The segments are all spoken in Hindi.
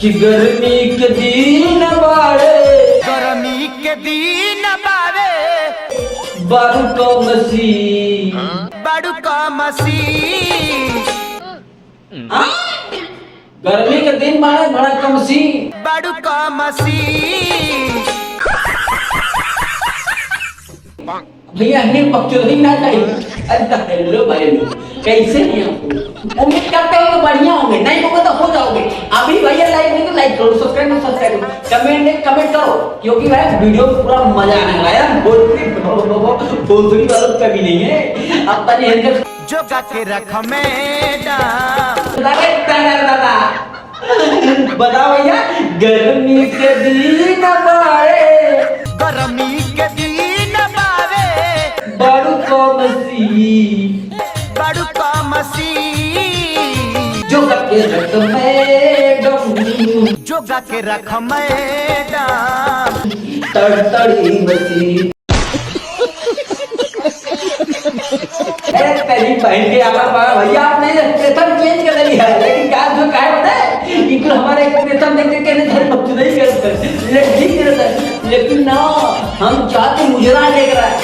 कि गर्मी के दिन बाड़े, गर्मी के दिन बावे, बारू को मसी, बारू का मसी। गर्मी के दिन बाड़े बड़ा कमसी, बारू का मसी। भैया हमें बकचोदी ना चाहिए। अरे हेलो भाई लोग, कैसे हैं आप? उम्मीद करते हो तो बढ़िया होंगे, नहीं होगा तो हो जाओगे। अभी भैया लाइक नहीं तो लाइक करो, सब्सक्राइब नहीं सब्सक्राइब करो, कमेंट करो, क्योंकि भाई वीडियो में पूरा मजा आने वाला है। भोजपुरी वालों का भी नहीं है अपन इनका जो गा के रख मैडम। दादा बताओ भैया, गर्मी के दिन बाड़े, गर्मी के दिन बावे, बारू को मसी, बारू का मसी। जो के रख मैडम, जो गा के रख मैडम। तड़तड़ी मसी। तेरी बहन के आकर भैया आपने एक्सप्रेशन चेंज कर दिया है, लेकिन क्या जो क्या पता है, इनको हमारे एक्सप्रेशन देख के नहीं बच्चे नहीं करते, लेकिन ठीक रहता है, लेकिन ना हम चाहते मुजरा देख रहा है।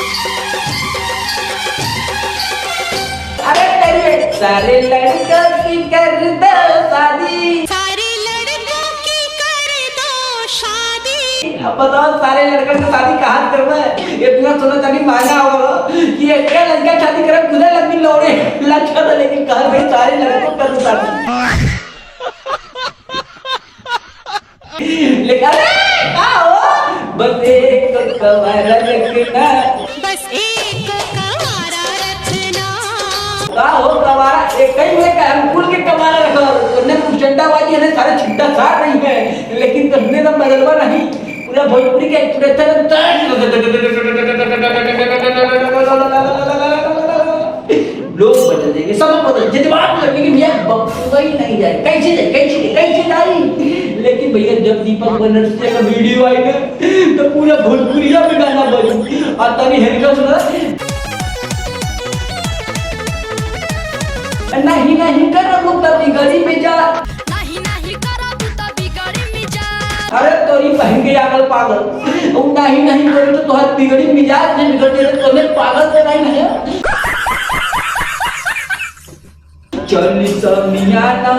अरे तेरे सारे लड़कों की कर दो शादी, सारे लड़कों की कर दो शादी। अब बताओ सारे लड़कों की शादी कहाँ करना है? इतना सोना चांदी महंगा होगा कि एक लड़का शादी करे खुदा लंबी लौड़े लड़का था, लेकिन कहा भाई सारे लड़कों कर दो शादी। लेकिन अरे आओ बस एक कवारा रखना, बस एक कवारा रखना। आओ कवारा एक ही में का फूल के कवारा रखो, ने कुचंडा बाजी ने सारे छिट्टा सार नहीं है, लेकिन करने का बदलवा नहीं, पूरा भोजपुरी के एक्सप्रेशन लोग बदल देंगे, सब बदल जज्बात लगने की भैया बकवा ही नहीं जाए, कैसे जाए। लेकिन भैया जब दीपक बनर्जी का वीडियो आएगा तो पूरा भोजपुरिया में गाना बजे, और तनी हेरका सुना नहीं करो तभी गली में जा, नहीं करो तभी गड़ी में जा। अरे तोरी बहन के आगल पागल, नहीं करो तो तोहर बिगड़ी मिजाज नहीं बिगड़ जाए, तोने पागल से नहीं है। चालीस मियाना,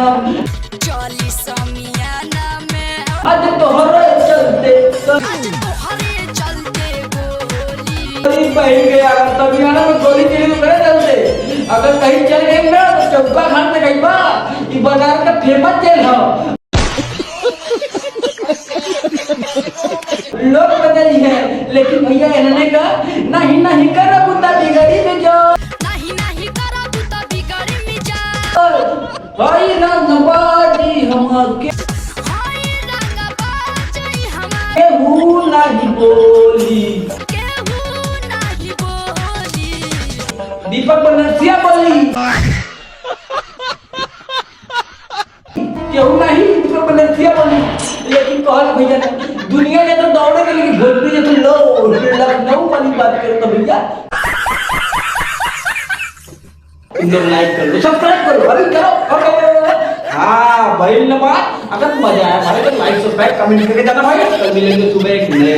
चालीस मियाना में आज तोहरे चलते गोली। तोरी बहन के आगल तमियाना में गोली चली तो करे चलते, अगर कहीं चल गए ना तो चौका खान से गई बा, ये बाजार का फेमस जेल है। लोग बदल है, लेकिन भैया इन्होंने कहा नहीं करो बुता बिगड़ी में जो, नहीं करो तभी गड़ी में जा। हाय रंगबाजी हमके हाय रंगबाजी हमारे, केहू नहीं बोली, केहू नहीं बोली। दीपक बनर्जी बोली, केहू नहीं दीपक बनर्जी बोली, लेकिन कहल भैया दुनिया ने तो दौड़े के लिए भोजपुरी जो तो लो लखनऊ वाली बात करो तो भैया तुम लाइक कर दो, सब्सक्राइब करो, अभी करो। हाँ भाई नवाज, अगर मजा आया भाई तो लाइक सब्सक्राइब कमेंट करके जाना भाई। कल मिलेंगे सुबह एक नए